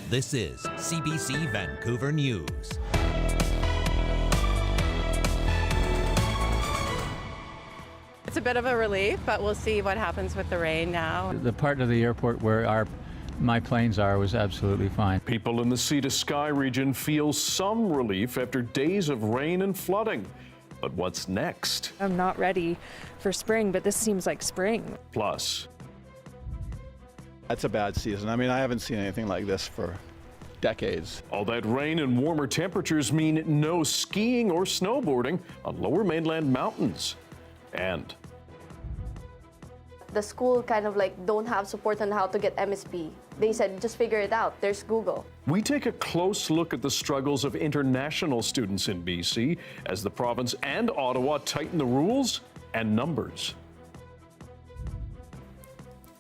This is CBC Vancouver News. It's a bit of a relief, but we'll see what happens with the rain now. The part of the airport where my planes are was absolutely fine. People in the sea to sky region feel some relief after days of rain and flooding. But what's next? I'm not ready for spring, but this seems like spring. Plus, that's a bad season. I mean, I haven't seen anything like this for decades. all that rain and warmer temperatures mean no skiing or snowboarding on lower mainland mountains. And the school kind of don't have support on how to get MSP. They said, just figure it out. There's Google. we take a close look at the struggles of international students in BC as the province and Ottawa tighten the rules and numbers.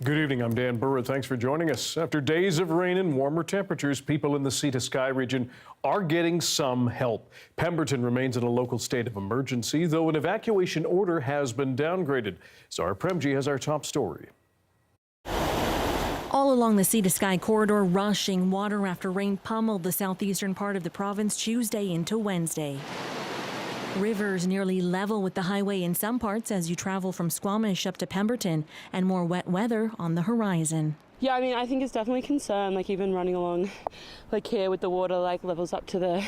Good evening, I'm Dan Burritt. Thanks for joining us. After days of rain and warmer temperatures, people in the sea to sky region are getting some help. Pemberton remains in a local state of emergency, though an evacuation order has been downgraded. Zara Premji has our top story. All along the sea to sky corridor, rushing water after rain pummeled the southeastern part of the province Tuesday into Wednesday. Rivers nearly level with the highway in some parts as you travel from Squamish up to Pemberton, and more wet weather on the horizon. Yeah, I mean, I think it's definitely a concern, even running along, here with the water, levels up to the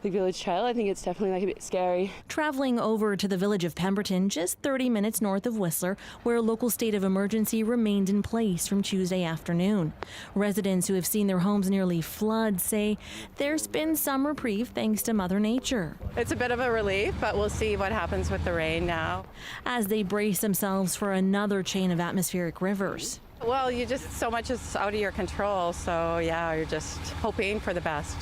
village trail. I think it's definitely, a bit scary. Traveling over to the village of Pemberton, just 30 minutes north of Whistler, where a local state of emergency remained in place from Tuesday afternoon. Residents who have seen their homes nearly flood say there's been some reprieve thanks to Mother Nature. It's a bit of a relief, but we'll see what happens with the rain now. As they brace themselves for another chain of atmospheric rivers. Well, so much is out of your control, so yeah, you're just hoping for the best.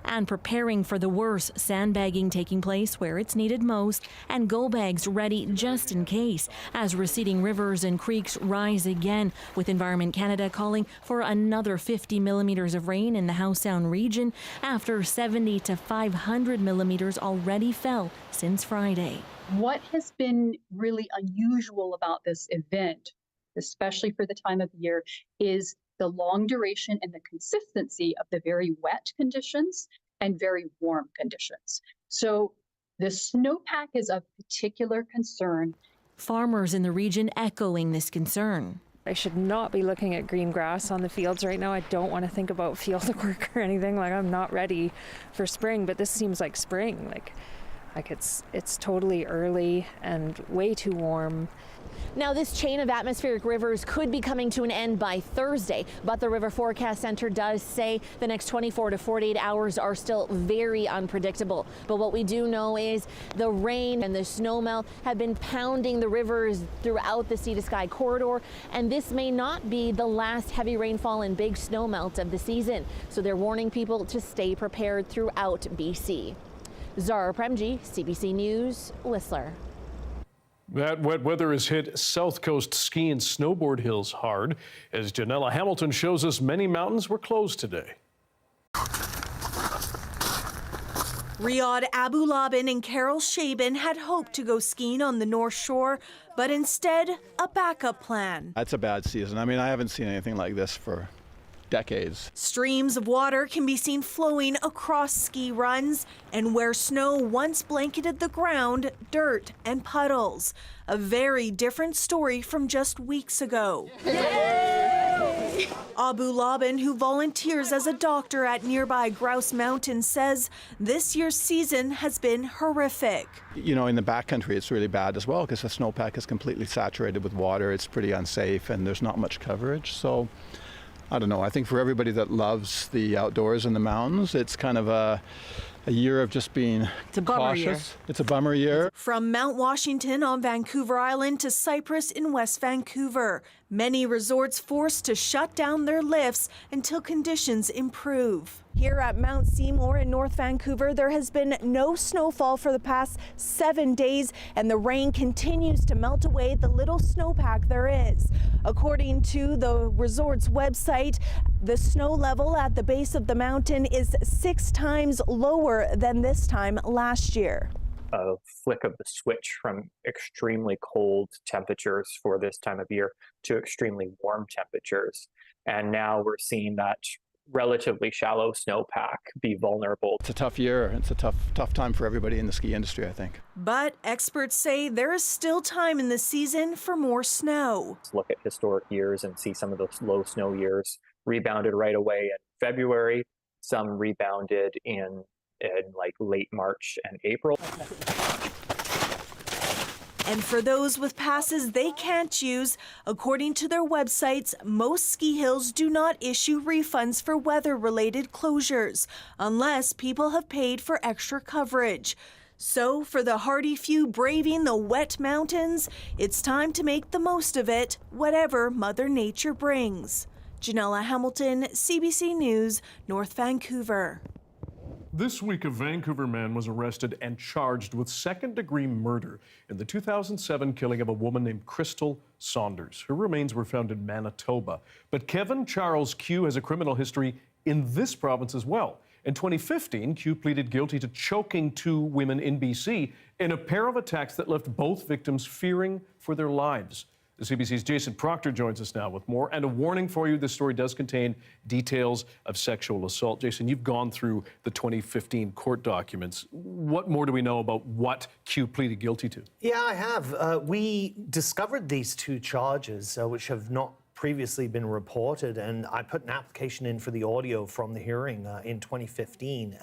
And preparing for the worst, sandbagging taking place where it's needed most, and go bags ready just in case, as receding rivers and creeks rise again, with Environment Canada calling for another 50 millimeters of rain in the Howe Sound region after 70 to 500 millimeters already fell since Friday. What has been really unusual about this event, especially for the time of year, is the long duration and the consistency of the very wet conditions and very warm conditions. So the snowpack is of particular concern. Farmers in the region echoing this concern. I should not be looking at green grass on the fields right now. I don't want to think about field work or anything. I'm not ready for spring, but this seems like spring. It's totally early and way too warm. Now, this chain of atmospheric rivers could be coming to an end by Thursday, but the River Forecast Center does say the next 24 to 48 hours are still very unpredictable. But what we do know is the rain and the snowmelt have been pounding the rivers throughout the sea to sky corridor, and this may not be the last heavy rainfall and big snowmelt of the season. So they're warning people to stay prepared throughout BC. Zara Premji, CBC News, Whistler. That wet weather has hit South Coast ski and snowboard hills hard. As Janella Hamilton shows us, many mountains were closed today. Riyadh Abu Labin and Carol Shaban had hoped to go skiing on the North Shore, but instead, a backup plan. That's a bad season. I mean, I haven't seen anything like this for decades. Streams of water can be seen flowing across ski runs, and where snow once blanketed the ground, dirt and puddles. A very different story from just weeks ago. Yay! Abu Labin, who volunteers as a doctor at nearby Grouse Mountain, says this year's season has been horrific. You know, in the backcountry, it's really bad as well because the snowpack is completely saturated with water. It's pretty unsafe and there's not much coverage. So I don't know. I think for everybody that loves the outdoors and the mountains, it's kind of a year of just being cautious. It's a bummer year. From Mount Washington on Vancouver Island to Cypress in West Vancouver, many resorts forced to shut down their lifts until conditions improve. Here at Mount Seymour in North Vancouver, there has been no snowfall for the past 7 days, and the rain continues to melt away the little snowpack there is. According to the resort's website, the snow level at the base of the mountain is 6 times lower than this time last year. A flick of the switch from extremely cold temperatures for this time of year to extremely warm temperatures. And now we're seeing that relatively shallow snowpack be vulnerable. It's a tough year. It's a tough time for everybody in the ski industry, I think. But experts say there is still time in the season for more snow. Let's look at historic years and see some of those low snow years rebounded right away in February. Some rebounded in like late March and April. And for those with passes they can't use, according to their websites, most ski hills do not issue refunds for weather-related closures, unless people have paid for extra coverage. So for the hardy few braving the wet mountains, it's time to make the most of it, whatever Mother Nature brings. Janella Hamilton, CBC News, North Vancouver. This week, a Vancouver man was arrested and charged with second-degree murder in the 2007 killing of a woman named Crystal Saunders. Her remains were found in Manitoba. But Kevin Charles Q has a criminal history in this province as well. In 2015, Q pleaded guilty to choking 2 women in BC in a pair of attacks that left both victims fearing for their lives. The CBC's Jason Proctor joins us now with more. And a warning for you, this story does contain details of sexual assault. Jason, you've gone through the 2015 court documents. What more do we know about what Q pleaded guilty to? Yeah, I have. We discovered these 2 charges, which have not previously been reported, and I put an application in for the audio from the hearing in 2015.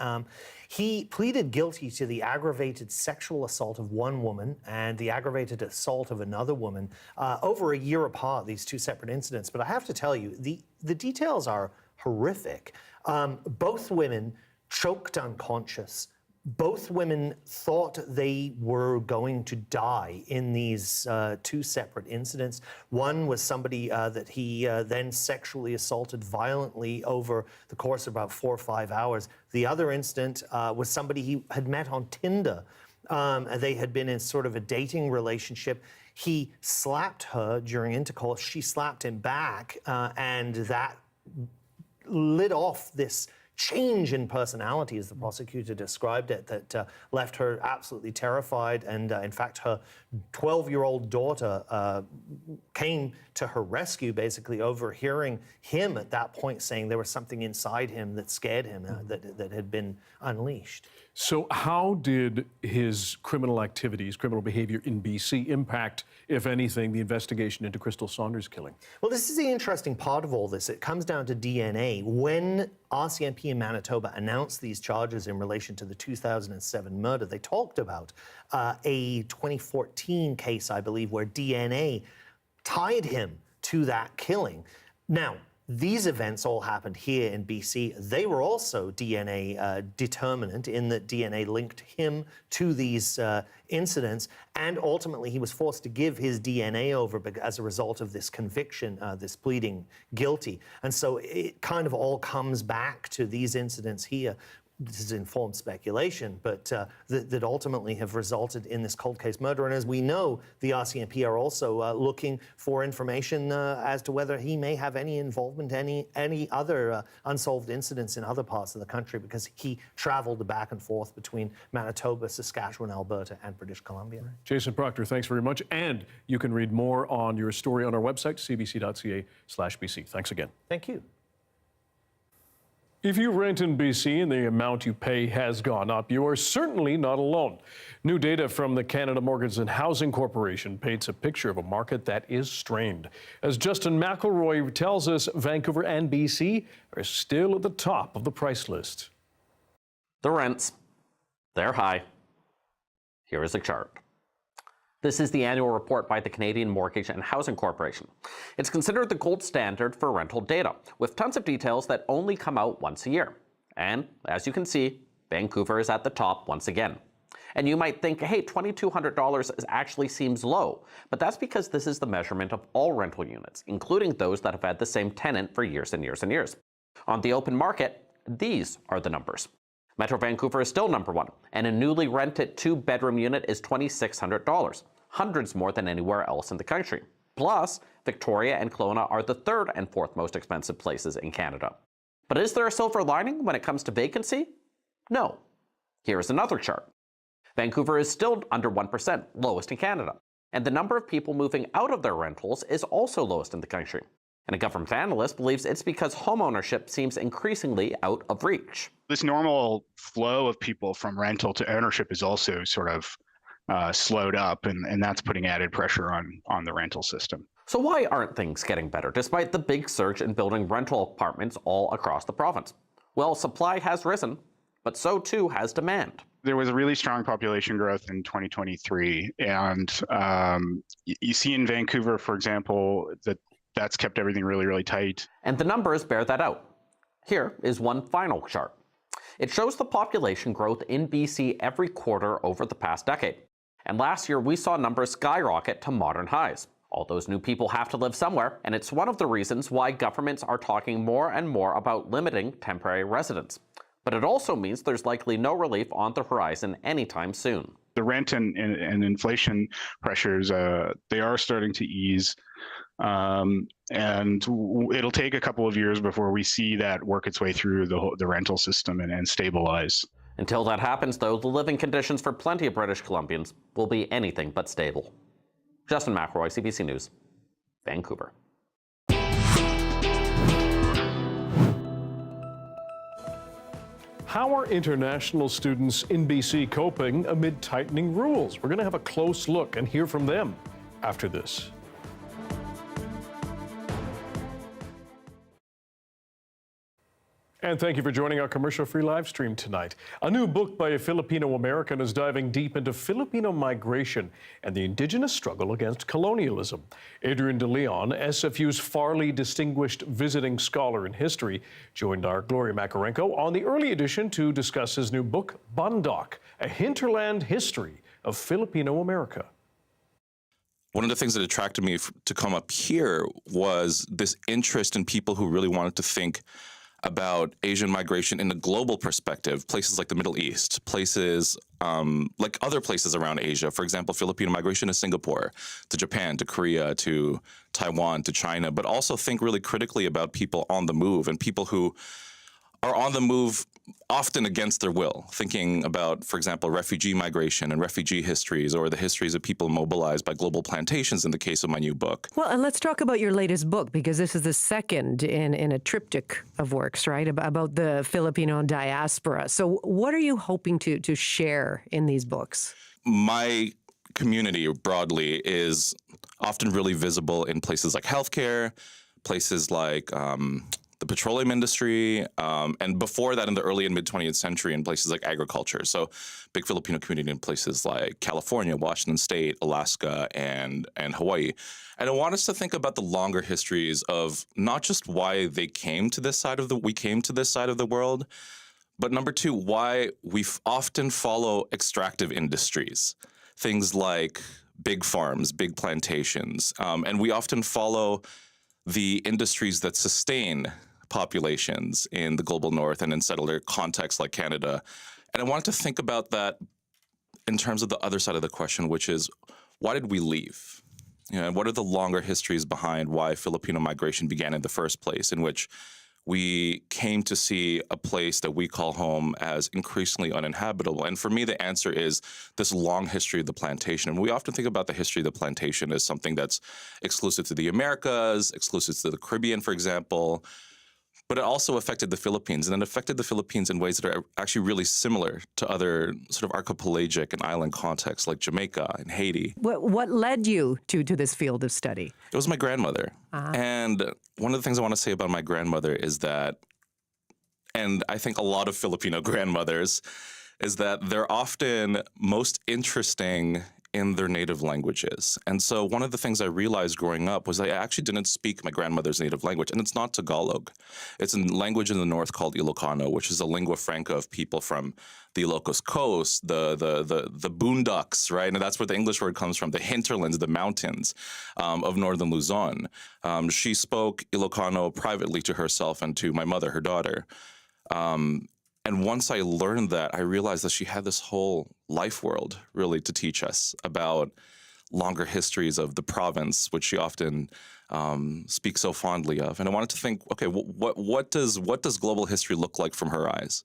He pleaded guilty to the aggravated sexual assault of 1 woman and the aggravated assault of another woman over a year apart, these 2 separate incidents. But I have to tell you, the details are horrific. Both women choked unconscious. Both women thought they were going to die in these 2 separate incidents. One was somebody that he then sexually assaulted violently over the course of about 4 or 5 hours. The other incident was somebody he had met on Tinder. They had been in sort of a dating relationship. He slapped her during intercourse. She slapped him back, and that lit off this change in personality, as the prosecutor described it, that left her absolutely terrified. And in fact, her 12-year-old daughter came to her rescue, basically overhearing him at that point saying there was something inside him that scared him, that had been unleashed. So how did his criminal activities, criminal behavior in BC impact, if anything, the investigation into Crystal Saunders' killing? Well, this is the interesting part of all this. It comes down to DNA. When RCMP in Manitoba announced these charges in relation to the 2007 murder, they talked about a 2014 case, I believe, where DNA tied him to that killing. Now, these events all happened here in BC. They were also DNA determinant in that DNA linked him to these incidents, and ultimately he was forced to give his DNA over as a result of this conviction, this pleading guilty. And so it kind of all comes back to these incidents here. This is informed speculation, but that ultimately have resulted in this cold case murder. And as we know, the RCMP are also looking for information as to whether he may have any involvement in any other unsolved incidents in other parts of the country, because he traveled back and forth between Manitoba, Saskatchewan, Alberta, and British Columbia. Jason Proctor, thanks very much. And you can read more on your story on our website, cbc.ca/BC. Thanks again. Thank you. If you rent in BC and the amount you pay has gone up, you are certainly not alone. New data from the Canada Mortgage and Housing Corporation paints a picture of a market that is strained. As Justin McElroy tells us, Vancouver and BC are still at the top of the price list. The rents, they're high. Here is a chart. This is the annual report by the Canadian Mortgage and Housing Corporation. It's considered the gold standard for rental data, with tons of details that only come out once a year. And as you can see, Vancouver is at the top once again. And you might think, hey, $2,200 actually seems low, but that's because this is the measurement of all rental units, including those that have had the same tenant for years and years and years. On the open market, these are the numbers. Metro Vancouver is still number 1, and a newly rented 2-bedroom unit is $2,600. Hundreds more than anywhere else in the country. Plus, Victoria and Kelowna are the 3rd and 4th most expensive places in Canada. But is there a silver lining when it comes to vacancy? No. Here is another chart. Vancouver is still under 1%, lowest in Canada. And the number of people moving out of their rentals is also lowest in the country. And a government analyst believes it's because homeownership seems increasingly out of reach. This normal flow of people from rental to ownership is also sort of slowed up, and that's putting added pressure on the rental system. So why aren't things getting better despite the big surge in building rental apartments all across the province? Well, supply has risen, but so too has demand. There was a really strong population growth in 2023, and you see in Vancouver, for example, that's kept everything really, really tight. And the numbers bear that out. Here is one final chart. It shows the population growth in BC every quarter over the past decade. And last year, we saw numbers skyrocket to modern highs. All those new people have to live somewhere, and it's one of the reasons why governments are talking more and more about limiting temporary residence. But it also means there's likely no relief on the horizon anytime soon. The rent and inflation pressures, they are starting to ease. And it'll take a couple of years before we see that work its way through the rental system and stabilize. Until that happens, though, the living conditions for plenty of British Columbians will be anything but stable. Justin McElroy, CBC News, Vancouver. How are international students in BC coping amid tightening rules? We're going to have a close look and hear from them after this. And thank you for joining our commercial-free live stream tonight. A new book by a Filipino American is diving deep into Filipino migration and the Indigenous struggle against colonialism. Adrian De Leon, SFU's Farley Distinguished Visiting Scholar in History, joined our Gloria Makarenko on the early edition to discuss his new book, Bundok, A Hinterland History of Filipino America. One of the things that attracted me to come up here was this interest in people who really wanted to think about Asian migration in a global perspective, places like the Middle East, places like other places around Asia. For example, Filipino migration to Singapore, to Japan, to Korea, to Taiwan, to China, but also think really critically about people on the move and people who are on the move often against their will, thinking about, for example, refugee migration and refugee histories, or the histories of people mobilized by global plantations in the case of my new book. Well, and let's talk about your latest book, because this is the second in a triptych of works, right, about the Filipino diaspora. So what are you hoping to share in these books? My community broadly is often really visible in places like healthcare, places like the petroleum industry, and before that in the early and mid-20th century in places like agriculture. So big Filipino community in places like California, Washington State, Alaska, and Hawaii. And I want us to think about the longer histories of not just why we came to this side of the world, but number two, why we often follow extractive industries, things like big farms, big plantations, and we often follow the industries that sustain populations in the global north and in settler contexts like Canada. And I wanted to think about that in terms of the other side of the question, which is, why did we leave? You know, what are the longer histories behind why Filipino migration began in the first place, in which we came to see a place that we call home as increasingly uninhabitable? And for me, the answer is this long history of the plantation. And we often think about the history of the plantation as something that's exclusive to the Americas, exclusive to the Caribbean, for example. But it also affected the Philippines, and it affected the Philippines in ways that are actually really similar to other sort of archipelagic and island contexts like Jamaica and Haiti. What led you to this field of study? It was my grandmother. And one of the things I want to say about my grandmother is that, and I think a lot of Filipino grandmothers, is that they're often most interesting in their native languages. And so one of the things I realized growing up was I actually didn't speak my grandmother's native language, and it's not Tagalog. It's a language in the north called Ilocano, which is a lingua franca of people from the Ilocos Coast, the boondocks, right? And that's where the English word comes from, the hinterlands, the mountains of northern Luzon. She spoke Ilocano privately to herself and to my mother, her daughter. And once I learned that, I realized that she had this whole life world really to teach us about longer histories of the province, which she often speaks so fondly of. And I wanted to think, okay, what does global history look like from her eyes?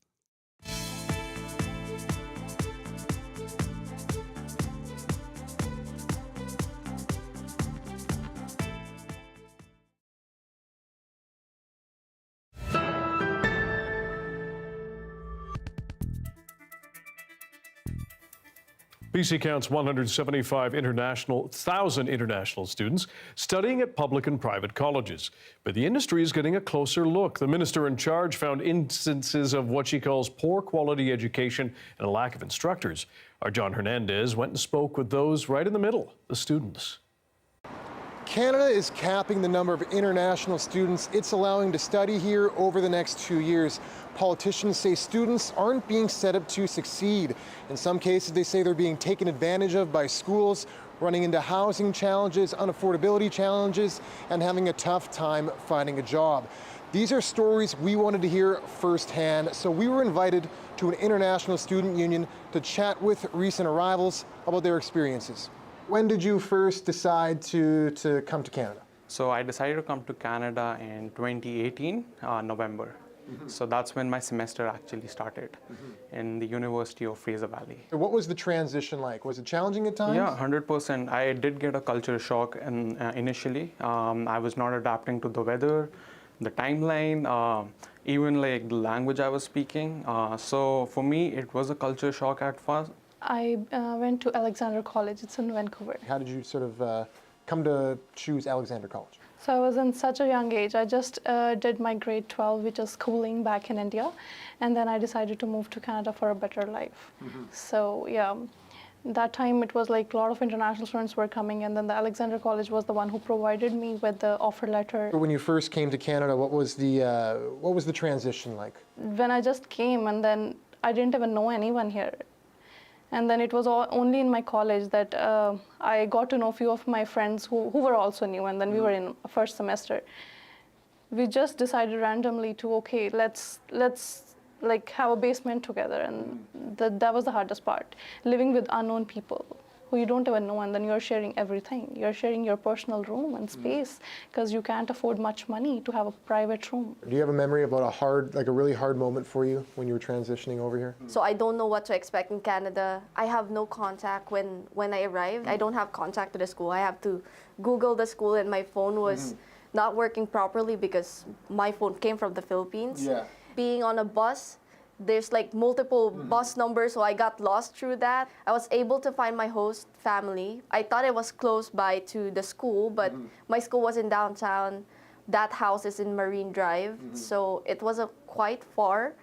BC counts 175,000 international students studying at public and private colleges. But the industry is getting a closer look. The minister in charge found instances of what she calls poor quality education and a lack of instructors. Our John Hernandez went and spoke with those right in the middle, the students. Canada is capping the number of international students it's allowing to study here over the next 2 years. Politicians say students aren't being set up to succeed. In some cases, they say they're being taken advantage of by schools, running into housing challenges, unaffordability challenges, and having a tough time finding a job. These are stories we wanted to hear firsthand, so we were invited to an international student union to chat with recent arrivals about their experiences. When did you first decide to come to Canada? So I decided to come to Canada in 2018, November. So that's when my semester actually started in the University of Fraser Valley. What was the transition like? Was it challenging at times? Yeah, 100%. I did get a culture shock initially. I was not adapting to the weather, the timeline, even like the language I was speaking. So for me, it was a culture shock at first. I went to Alexander College. It's in Vancouver. How did you sort of come to choose Alexander College? So I was in such a young age. I just did my grade 12, which is schooling back in India. And then I decided to move to Canada for a better life. So yeah, that time it was like a lot of international students were coming, and then the Alexander College was the one who provided me with the offer letter. When you first came to Canada, what was the transition like? When I just came, and then I didn't even know anyone here. And then it was only in my college that I got to know a few of my friends who were also new, and then we were in first semester. We just decided randomly to, okay, let's like have a basement together, and that was the hardest part. Living with unknown people who you don't even know, and then you're sharing everything. You're sharing your personal room and space because you can't afford much money to have a private room. Do you have a memory about a really hard moment for you when you were transitioning over here? So I don't know what to expect in Canada. I have no contact when I arrived. I don't have contact to the school. I have to Google the school, and my phone was not working properly because my phone came from the Philippines. Yeah. Being on a bus, there's like multiple bus numbers, so I got lost through that. I was able to find my host family. I thought it was close by to the school, but my school was in downtown. That house is in Marine Drive, so it was quite far.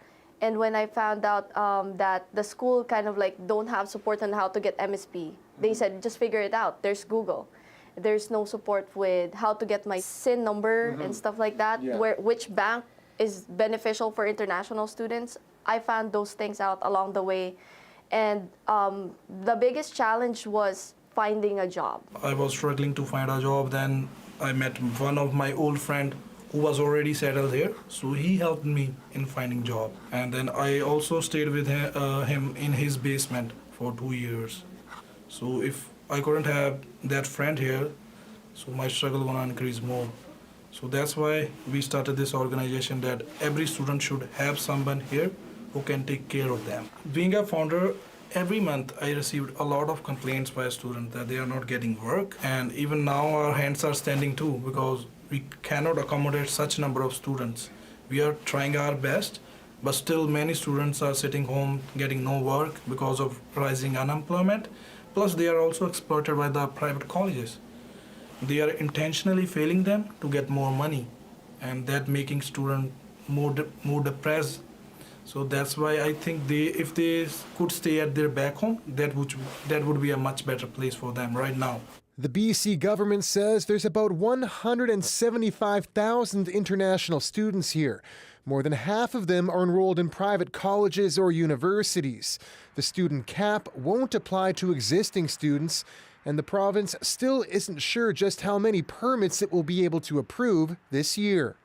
And when I found out that the school kind of like don't have support on how to get MSP, they said just figure it out. There's Google. There's no support with how to get my SIN number and stuff like that. Which bank is beneficial for international students. I found those things out along the way. And the biggest challenge was finding a job. I was struggling to find a job. Then I met one of my old friend who was already settled here. So he helped me in finding job. And then I also stayed with him in his basement for 2 years. So if I couldn't have that friend here, so my struggle gonna increase more. So that's why we started this organization that every student should have someone here who can take care of them. Being a founder, every month I received a lot of complaints by students that they are not getting work. And even now our hands are standing too because we cannot accommodate such number of students. We are trying our best, but still many students are sitting home getting no work because of rising unemployment. Plus they are also exploited by the private colleges. They are intentionally failing them to get more money, and that making students more depressed. So that's why I think if they could stay at their back home, that would be a much better place for them right now. The BC government says there's about 175,000 international students here. More than half of them are enrolled in private colleges or universities. The student cap won't apply to existing students, and the province still isn't sure just how many permits it will be able to approve this year.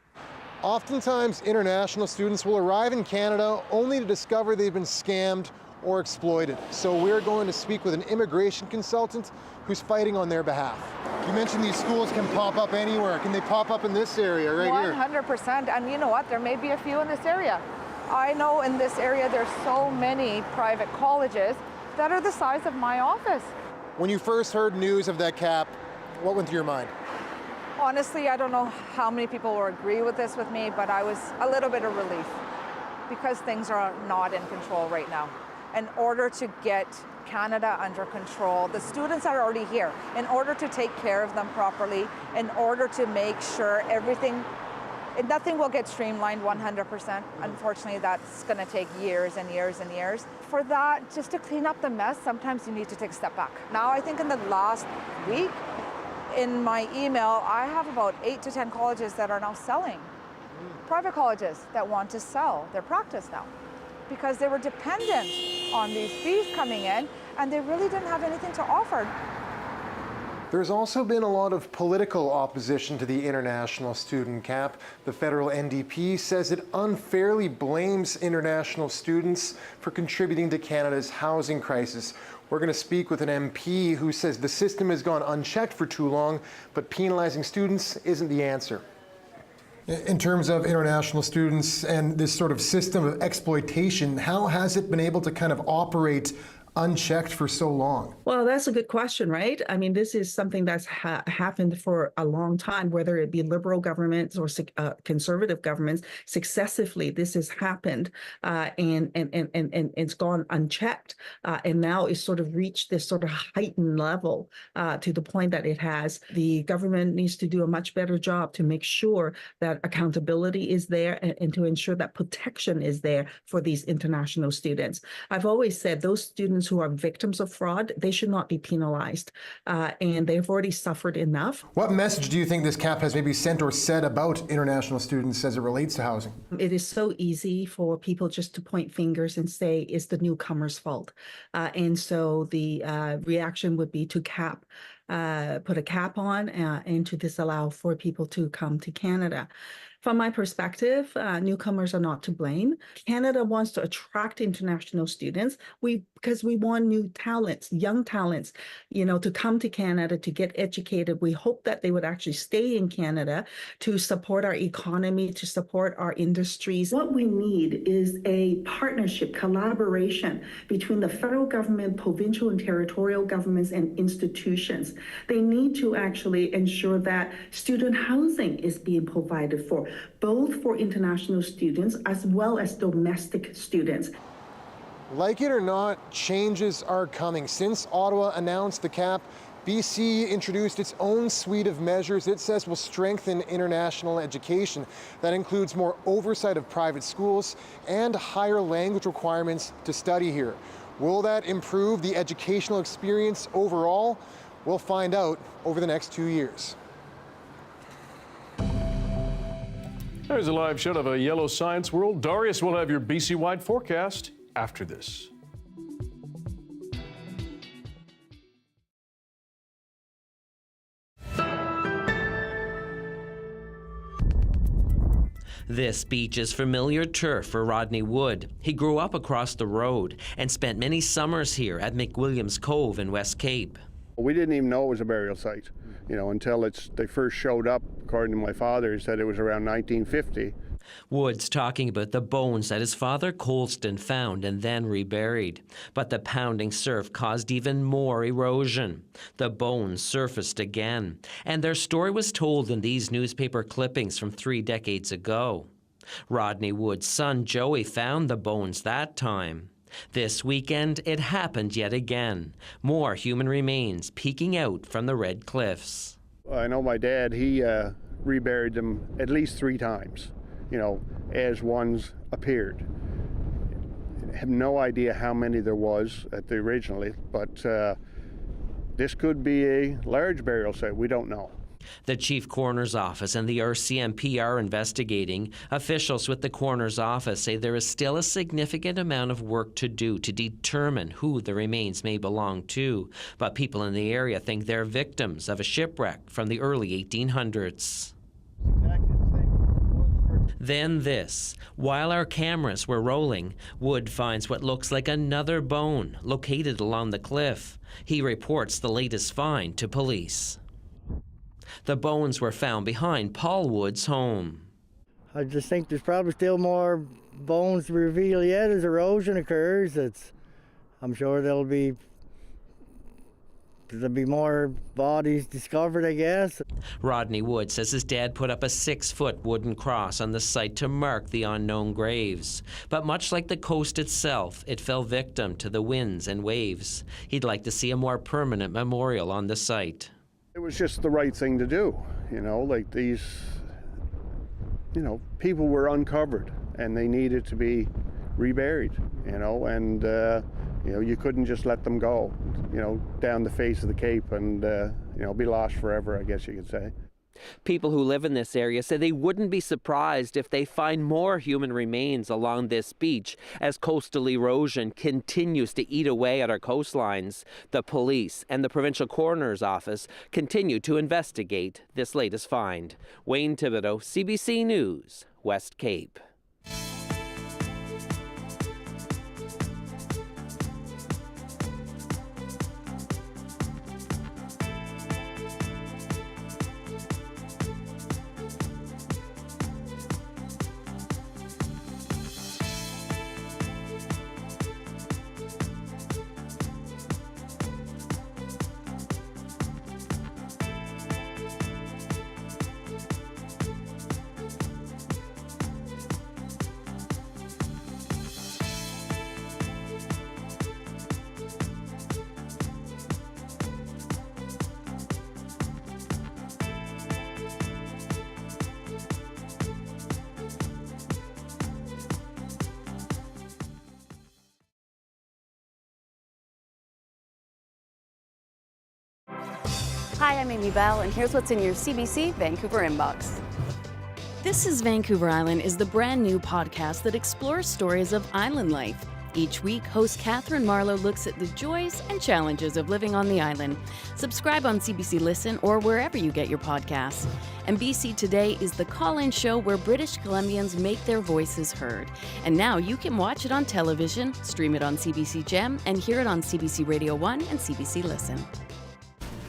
Oftentimes, international students will arrive in Canada only to discover they've been scammed or exploited. So we're going to speak with an immigration consultant who's fighting on their behalf. You mentioned these schools can pop up anywhere. Can they pop up in this area right here? 100%, and you know what? There may be a few in this area. I know in this area there's so many private colleges that are the size of my office. When you first heard news of that cap, what went through your mind? Honestly, I don't know how many people will agree with this with me, but I was a little bit of relief because things are not in control right now. in order to get Canada under control, the students are already here, in order to take care of them properly, in order to make sure nothing will get streamlined 100%. Unfortunately, that's going to take years and years and years. For that, just to clean up the mess, sometimes you need to take a step back. Now, I think in the last week, in my email, I have about 8 to 10 colleges that are now selling. Private colleges that want to sell their practice now, because they were dependent on these fees coming in, and they really didn't have anything to offer. There's also been a lot of political opposition to the international student cap. The federal NDP says it unfairly blames international students for contributing to Canada's housing crisis. We're going to speak with an MP who says the system has gone unchecked for too long, but penalizing students isn't the answer. In terms of international students and this sort of system of exploitation, how has it been able to kind of operate unchecked for so long? Well, that's a good question, right? I mean, this is something that's happened for a long time, whether it be liberal governments or conservative governments. Successively, this has happened, and it's gone unchecked, and now it's sort of reached this sort of heightened level to the point that it has. The government needs to do a much better job to make sure that accountability is there and to ensure that protection is there for these international students. I've always said those students who are victims of fraud, they should not be penalized, and they've already suffered enough. What message do you think this cap has maybe sent or said about international students as it relates to housing? It is so easy for people just to point fingers and say it's the newcomer's fault. And so the reaction would be to put a cap on and to disallow for people to come to Canada. From my perspective, newcomers are not to blame. Canada wants to attract international students because we want new talents, young talents, to come to Canada to get educated. We hope that they would actually stay in Canada to support our economy, to support our industries. What we need is a partnership, collaboration between the federal government, provincial and territorial governments, and institutions. They need to actually ensure that student housing is being provided for, both for international students as well as domestic students. Like it or not, changes are coming. Since Ottawa announced the cap, BC introduced its own suite of measures it says will strengthen international education. That includes more oversight of private schools and higher language requirements to study here. Will that improve the educational experience overall? We'll find out over the next 2 years. There's a live shot of a yellow science world. Darius will have your BC-wide forecast after this. This beach is familiar turf for Rodney Wood. He grew up across the road and spent many summers here at McWilliams Cove in West Cape. We didn't even know it was a burial site, until they first showed up. According to my father, he said it was around 1950. Wood's talking about the bones that his father Colston found and then reburied. But the pounding surf caused even more erosion. The bones surfaced again, and their story was told in these newspaper clippings from 3 decades ago. Rodney Wood's son Joey found the bones that time. This weekend, it happened yet again. More human remains peeking out from the red cliffs. I know my dad, he reburied them at least 3 times, as ones appeared. I have no idea how many there was originally, but this could be a large burial site. We don't know. The Chief Coroner's Office and the RCMP are investigating. Officials with the Coroner's Office say there is still a significant amount of work to do to determine who the remains may belong to. But people in the area think they're victims of a shipwreck from the early 1800s. Then this. While our cameras were rolling, Wood finds what looks like another bone located along the cliff. He reports the latest find to police. The bones were found behind Paul Wood's home. I just think there's probably still more bones to reveal yet as erosion occurs. I'm sure there'll be There'll be more bodies discovered, I guess. Rodney Wood says his dad put up a 6-foot wooden cross on the site to mark the unknown graves. But much like the coast itself, it fell victim to the winds and waves. He'd like to see a more permanent memorial on the site. It was just the right thing to do, like these, people were uncovered and they needed to be reburied, and you couldn't just let them go, down the face of the Cape and, be lost forever, I guess you could say. People who live in this area say they wouldn't be surprised if they find more human remains along this beach as coastal erosion continues to eat away at our coastlines. The police and the provincial coroner's office continue to investigate this latest find. Wayne Thibodeau, CBC News, West Cape. Hi, I'm Amy Bell, and here's what's in your CBC Vancouver inbox. This is Vancouver Island is the brand new podcast that explores stories of island life. Each week, host Catherine Marlowe looks at the joys and challenges of living on the island. Subscribe on CBC Listen or wherever you get your podcasts. And BC Today is the call-in show where British Columbians make their voices heard. And now you can watch it on television, stream it on CBC Gem, and hear it on CBC Radio 1 and CBC Listen.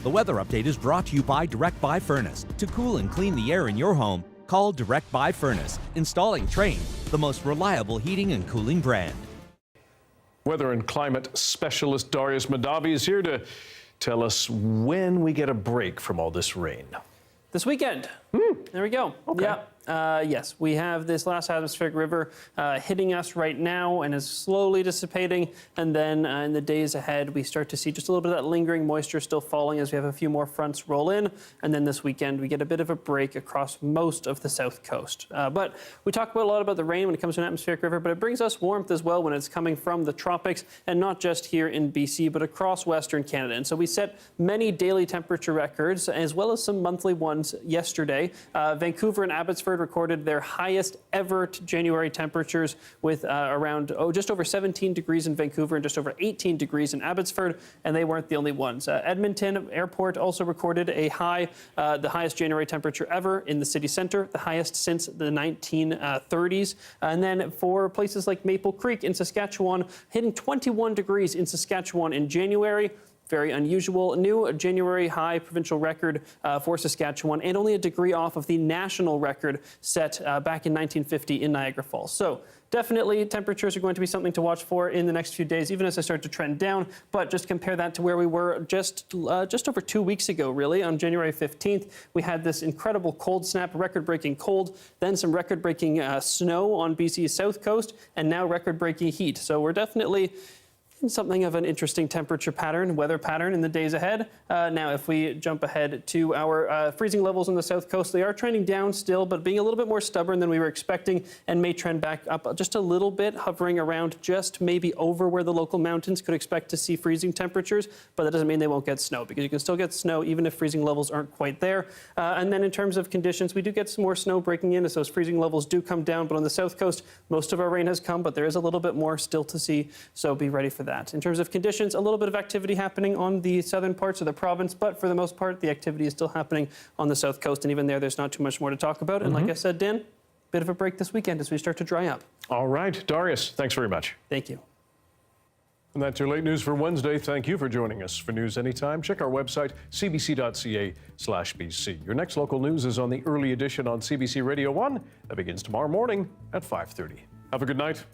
The weather update is brought to you by Direct Buy Furnace. To cool and clean the air in your home, call Direct Buy Furnace. Installing Trane, the most reliable heating and cooling brand. Weather and climate specialist Darius Madavi is here to tell us when we get a break from all this rain. This weekend. There we go. Okay. Yeah. Yes, we have this last atmospheric river hitting us right now and is slowly dissipating. And then in the days ahead, we start to see just a little bit of that lingering moisture still falling as we have a few more fronts roll in. And then this weekend, we get a bit of a break across most of the south coast. But we talk a lot about the rain when it comes to an atmospheric river, but it brings us warmth as well when it's coming from the tropics, and not just here in BC, but across Western Canada. And so we set many daily temperature records, as well as some monthly ones yesterday. Vancouver and Abbotsford recorded their highest ever January temperatures with around just over 17 degrees in Vancouver and just over 18 degrees in Abbotsford, and they weren't the only ones. Edmonton Airport also recorded a high, the highest January temperature ever in the city centre, the highest since the 1930s. And then for places like Maple Creek in Saskatchewan, hitting 21 degrees in Saskatchewan in January. Very unusual. New January high provincial record for Saskatchewan, and only a degree off of the national record set back in 1950 in Niagara Falls. So definitely temperatures are going to be something to watch for in the next few days, even as they start to trend down. But just compare that to where we were just over 2 weeks ago, really. On January 15th, we had this incredible cold snap, record-breaking cold, then some record-breaking snow on BC's south coast, and now record-breaking heat. So we're definitely something of an interesting temperature pattern, weather pattern in the days ahead. Now, if we jump ahead to our freezing levels on the south coast, they are trending down still, but being a little bit more stubborn than we were expecting, and may trend back up just a little bit, hovering around just maybe over where the local mountains could expect to see freezing temperatures. But that doesn't mean they won't get snow, because you can still get snow even if freezing levels aren't quite there. And then in terms of conditions, we do get some more snow breaking in as those freezing levels do come down. But on the south coast, most of our rain has come, but there is a little bit more still to see, so be ready for that. In terms of conditions, a little bit of activity happening on the southern parts of the province, but for the most part, the activity is still happening on the south coast. And even there's not too much more to talk about. And like I said, Dan, bit of a break this weekend as we start to dry up. All right, Darius, thanks very much. Thank you. And that's your late news for Wednesday. Thank you for joining us. For news anytime, check our website, cbc.ca/BC. Your next local news is on the early edition on CBC Radio 1. That begins tomorrow morning at 5:30. Have a good night.